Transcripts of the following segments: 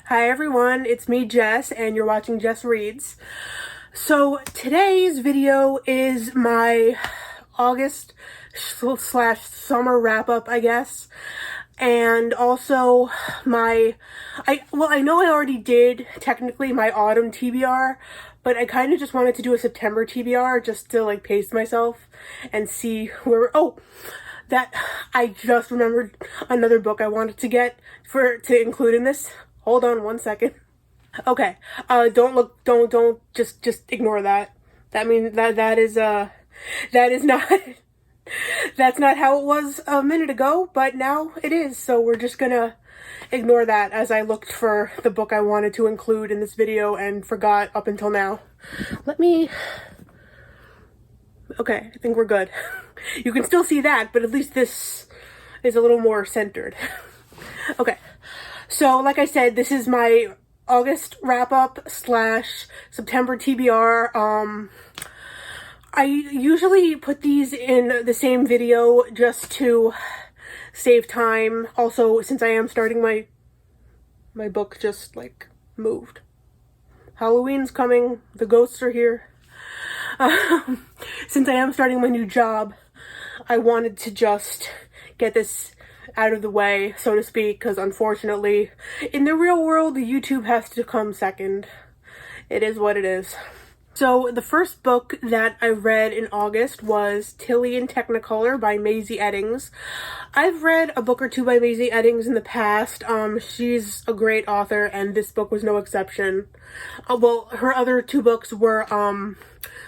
Hi everyone, it's me Jess and you're watching Jess Reads. So today's video is my August slash summer wrap up, I guess. And also I know I already did technically my autumn TBR, but I kind of just wanted to do a September TBR just to like pace myself and see that I just remembered another book I wanted to get to include in this. Hold on one second. Okay. Don't just ignore that. That is not that's not how it was a minute ago, but now it is. So we're just gonna ignore that as I looked for the book I wanted to include in this video and forgot up until now. Okay, I think we're good. You can still see that, but at least this is a little more centered. Okay, so like I said, this is my August wrap-up slash September TBR. I usually put these in the same video just to save time. Also, since I am starting my book just like moved. Halloween's coming, the ghosts are here. Since I am starting my new job, I wanted to just get this out of the way, so to speak, because unfortunately, in the real world, YouTube has to come second. It is what it is. So the first book that I read in August was Tilly in Technicolor by Maisie Eddings. I've read a book or two by Maisie Eddings in the past. She's a great author, and this book was no exception. Well, her other two books were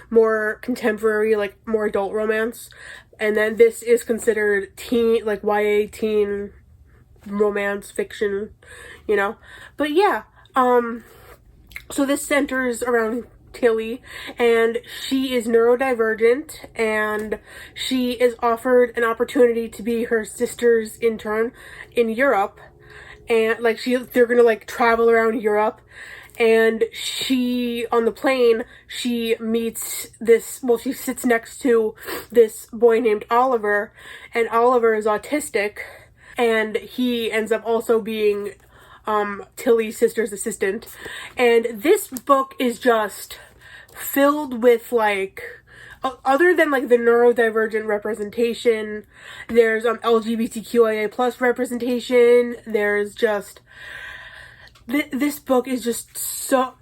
more contemporary, like more adult romance, and then this is considered teen, like YA teen romance fiction, you know. But yeah, so this centers around Tilly, and she is neurodivergent, and she is offered an opportunity to be her sister's intern in Europe, and like they're gonna like travel around Europe. And she, on the plane, she meets she sits next to this boy named Oliver, and Oliver is autistic, and he ends up also being Tilly's sister's assistant. And this book is just filled with like, other than like the neurodivergent representation, there's LGBTQIA plus representation, there's just this book is just so,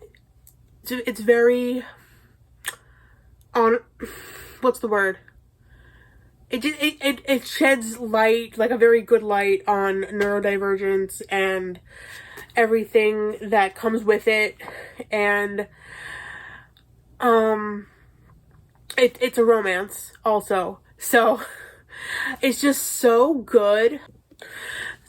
it's very what's the word? It sheds light, like a very good light on neurodivergence and everything that comes with it, and it's a romance also, so it's just so good.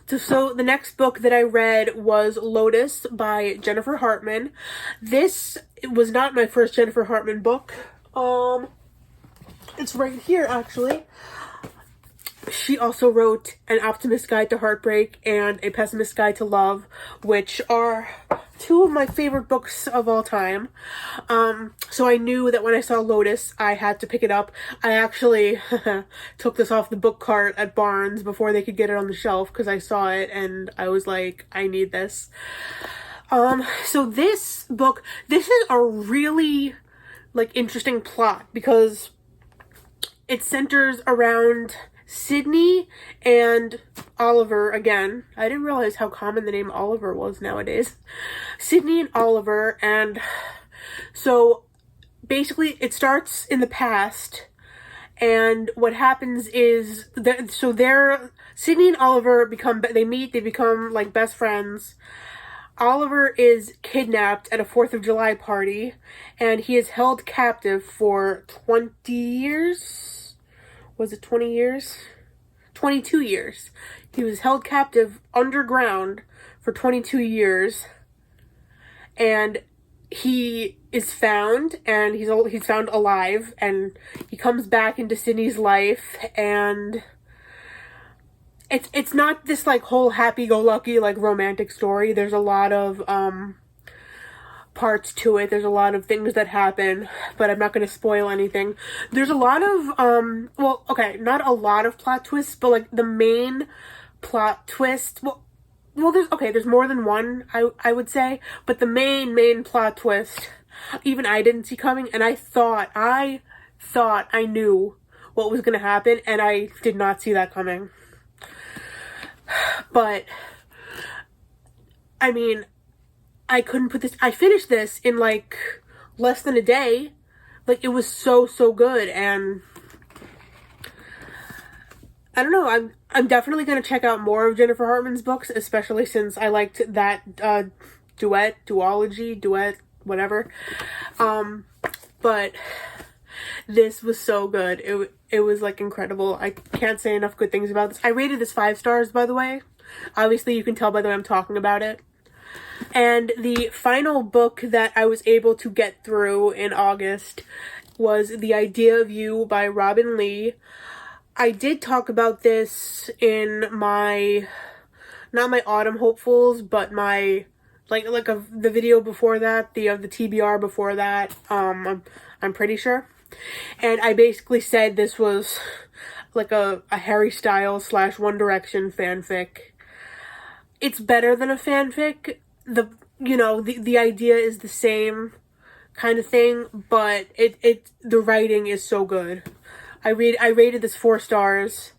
So the next book that I read was Lotus by Jennifer Hartman. This was not my first Jennifer Hartman book. It's right here actually. She also wrote An Optimist's Guide to Heartbreak and A Pessimist's Guide to Love, which are two of my favorite books of all time. So I knew that when I saw Lotus, I had to pick it up. I actually took this off the book cart at Barnes before they could get it on the shelf because I saw it and I was like, I need this. So this book, this is a really like interesting plot because it centers around Sydney and Oliver again. I didn't realize how common the name Oliver was nowadays. Sydney and Oliver, and so basically it starts in the past, and what happens is that Sydney and Oliver they become like best friends. Oliver is kidnapped at a 4th of July party, and he is held captive for 20 years. Was it 20 years? 22 years. He was held captive underground for 22 years. And he is found, and he's found alive, and he comes back into Sydney's life, and it's not this like whole happy-go-lucky like romantic story. There's a lot of parts to it. There's a lot of things that happen, but I'm not going to spoil anything. There's a lot of, not a lot of plot twists, but like the main plot twist, well, there's more than one, I would say, but the main plot twist, even I didn't see coming, and I thought I knew what was gonna happen, and I did not see that coming. But, I mean, I finished this in, like, less than a day. Like, it was so good, and I don't know, I'm definitely gonna check out more of Jennifer Hartman's books, especially since I liked that, duet, whatever. But this was so good. It was, like, incredible. I can't say enough good things about this. I rated this 5 stars, by the way. Obviously, you can tell by the way I'm talking about it. And the final book that I was able to get through in August was The Idea of You by Robin Lee. I did talk about this in not my autumn hopefuls, but my the video before that, the TBR before that. I'm pretty sure, and I basically said this was like a Harry Styles / One Direction fanfic. It's better than a fanfic. The idea is the same kind of thing, but the writing is so good. I rated this 4 stars.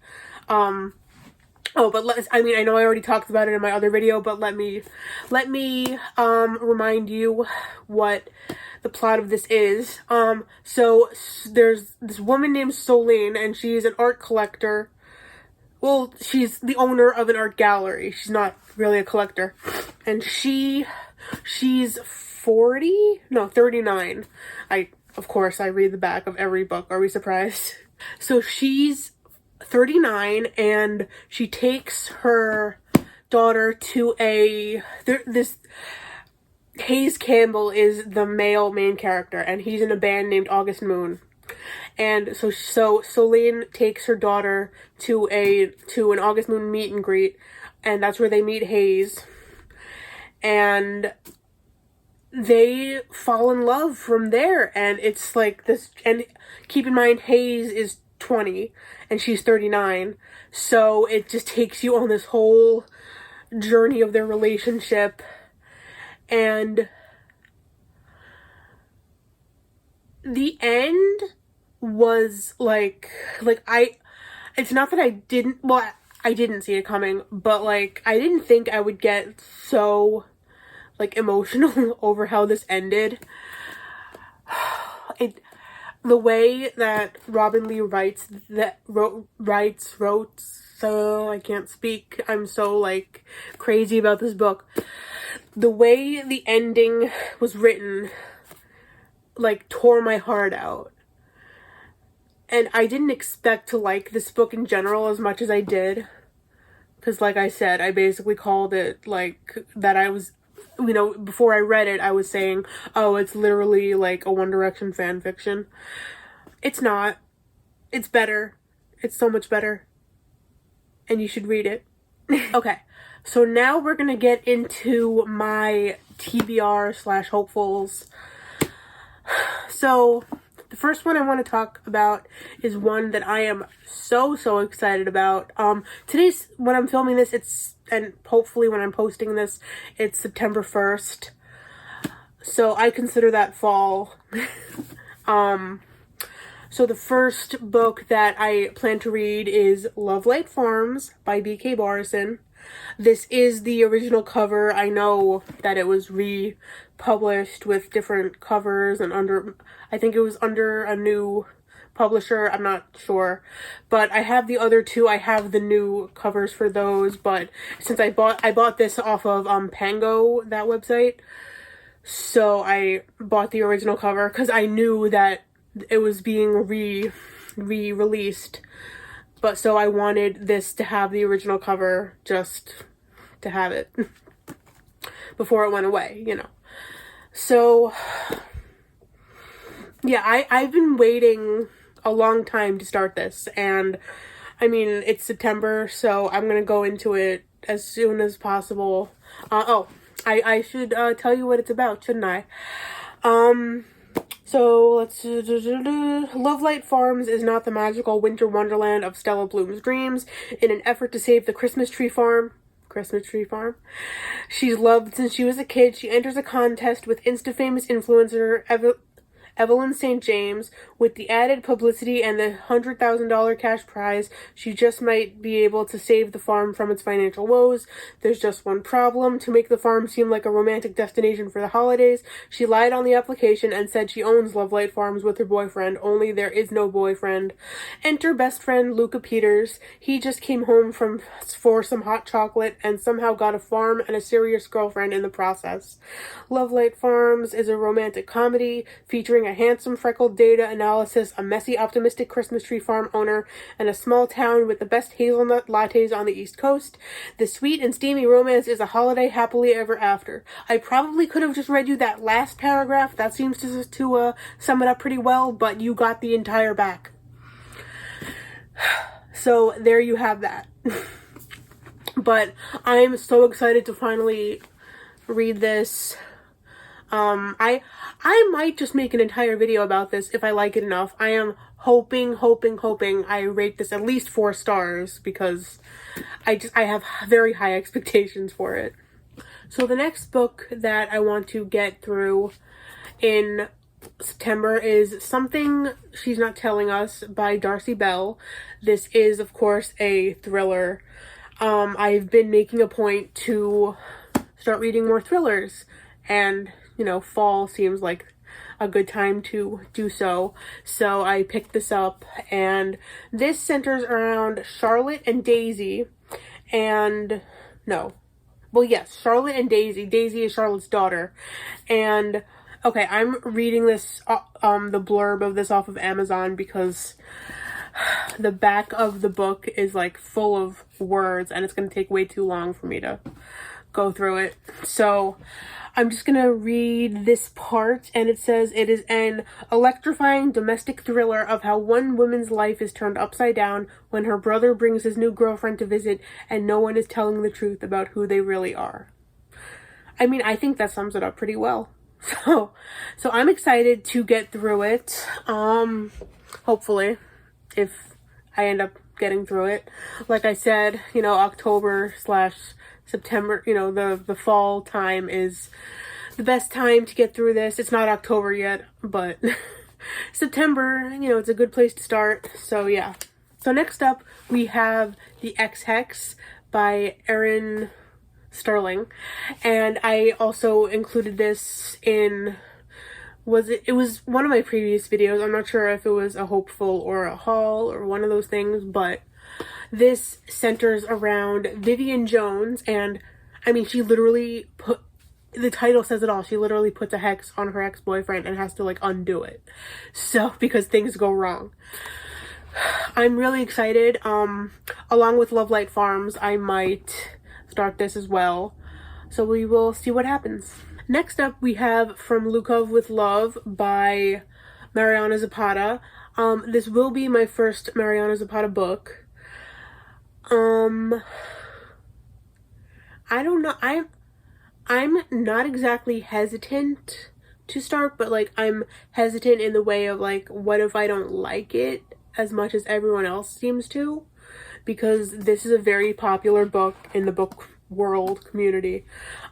I know I already talked about it in my other video, but let me remind you what the plot of this is. So there's this woman named Solene, and she's an art collector. Well, she's the owner of an art gallery. She's not really a collector. And she's 39. Of course, I read the back of every book. Are we surprised? So she's 39, and she takes her daughter to this Hayes Campbell is the male main character, and he's in a band named August Moon. And so Solene takes her daughter to an August Moon meet and greet, and that's where they meet Hayes. And they fall in love from there, and it's like this. And keep in mind, Hayes is 20 and she's 39, so it just takes you on this whole journey of their relationship. And the end was it's not that I didn't see it coming, but like I didn't think I would get so emotional over how this ended. The way that Robin Lee wrote, so I can't speak. I'm so crazy about this book. The way the ending was written, tore my heart out. And I didn't expect to like this book in general as much as I did. Because like I said, I basically called it that I was, before I read it, I was saying, oh, it's literally a One Direction fan fiction. It's not. It's better. It's so much better. And you should read it. Okay, so now we're gonna get into my TBR / hopefuls. So, the first one I want to talk about is one that I am so excited about. Today's, when I'm filming this, and hopefully when I'm posting this, it's September 1st. So I consider that fall. So the first book that I plan to read is Love Light Farms by B.K. Barrison. This is the original cover. I know that it was republished with different covers and I think it was under a new publisher. I'm not sure. But I have the other two. I have the new covers for those. But since I bought this off of Pango, that website. So I bought the original cover because I knew that it was being re-released. But so I wanted this to have the original cover just to have it before it went away, So, yeah, I've been waiting a long time to start this. And, I mean, it's September, so I'm going to go into it as soon as possible. I should tell you what it's about, shouldn't I? So, let's... Love Light Farms is not the magical winter wonderland of Stella Bloom's dreams. In an effort to save the Christmas tree farm... Christmas tree farm. She's loved since she was a kid. She enters a contest with Insta-famous influencer Evelyn St. James. With the added publicity and the $100,000 cash prize, she just might be able to save the farm from its financial woes. There's just one problem. To make the farm seem like a romantic destination for the holidays, she lied on the application and said she owns Lovelight Farms with her boyfriend, only there is no boyfriend. Enter best friend Luca Peters. He just came home for some hot chocolate and somehow got a farm and a serious girlfriend in the process. Lovelight Farms is a romantic comedy featuring a handsome freckled data analysis, a messy optimistic Christmas tree farm owner, and a small town with the best hazelnut lattes on the East Coast. The sweet and steamy romance is a holiday happily ever after. I probably could have just read you that last paragraph. That seems to sum it up pretty well, but you got the entire back. So there you have that. But I'm so excited to finally read this. I might just make an entire video about this if I like it enough. I am hoping I rate this at least 4 stars because I have very high expectations for it. So the next book that I want to get through in September is Something She's Not Telling Us by Darcy Bell. This is, of course, a thriller. I've been making a point to start reading more thrillers, and you know, fall seems like a good time to do so. So I picked this up, and this centers around Charlotte and Daisy, and Charlotte and Daisy. Daisy is Charlotte's daughter, and okay, I'm reading this, the blurb of this off of Amazon because the back of the book is like full of words, and it's going to take way too long for me to go through it. So I'm just gonna read this part, and it says, it is an electrifying domestic thriller of how one woman's life is turned upside down when her brother brings his new girlfriend to visit and no one is telling the truth about who they really are. I mean, I think that sums it up pretty well. So I'm excited to get through it. Hopefully, if I end up getting through it. Like I said, you know, October/September, you know, the fall time is the best time to get through this. It's not October yet, but September, you know, it's a good place to start. So yeah. So next up, we have the X Hex by Erin Sterling. And I also included this in, it was one of my previous videos. I'm not sure if it was a hopeful or a haul or one of those things, but this centers around Vivian Jones, and I mean, she literally the title says it all. She literally puts a hex on her ex-boyfriend and has to like undo it. So, because things go wrong. I'm really excited. Along with Lovelight Farms, I might start this as well. So we will see what happens. Next up, we have From Lukov with Love by Mariana Zapata. This will be my first Mariana Zapata book. I don't know. I'm not exactly hesitant to start, but like I'm hesitant in the way of like, what if I don't like it as much as everyone else seems to? Because this is a very popular book in the book world community.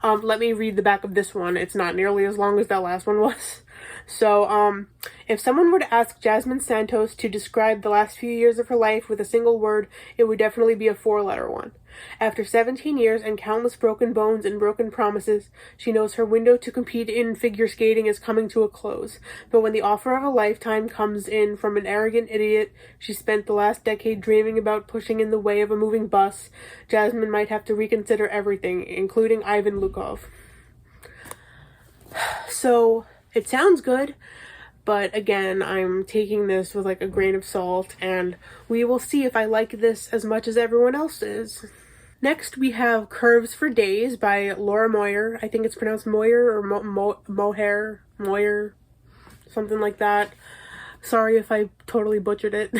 Let me read the back of this one. It's not nearly as long as that last one was. So, if someone were to ask Jasmine Santos to describe the last few years of her life with a single word, it would definitely be a 4-letter one. After 17 years and countless broken bones and broken promises, she knows her window to compete in figure skating is coming to a close. But when the offer of a lifetime comes in from an arrogant idiot she spent the last decade dreaming about pushing in the way of a moving bus, Jasmine might have to reconsider everything, including Ivan Lukov. So, it sounds good, but again, I'm taking this with like a grain of salt, and we will see if I like this as much as everyone else is. Next, we have Curves for Days by Laura Moyer. I think it's pronounced Moyer or Moyer, something like that. Sorry if I totally butchered it.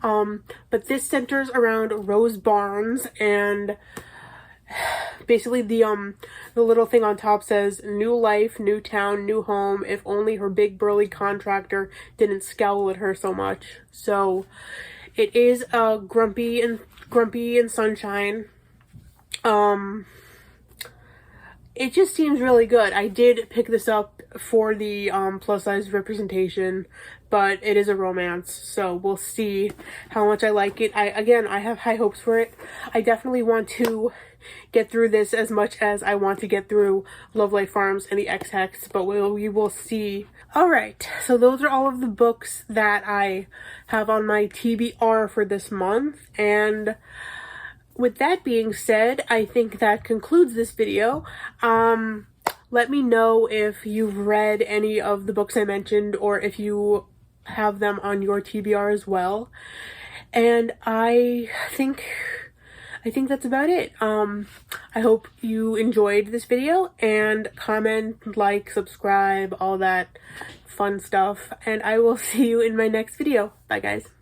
But this centers around Rose Barnes, and basically the little thing on top says, new life, new town, new home, if only her big burly contractor didn't scowl at her so much. So it is grumpy and sunshine. It just seems really good. I did pick this up for the plus size representation, but it is a romance, so we'll see how much I like it. I have high hopes for it. I definitely want to get through this as much as I want to get through Love Life Farms and the X Hex, but we will see. Alright, so those are all of the books that I have on my TBR for this month, and with that being said, I think that concludes this video. Let me know if you've read any of the books I mentioned or if you have them on your TBR as well. And I think that's about it. I hope you enjoyed this video, and comment, like, subscribe, all that fun stuff. And I will see you in my next video. Bye, guys.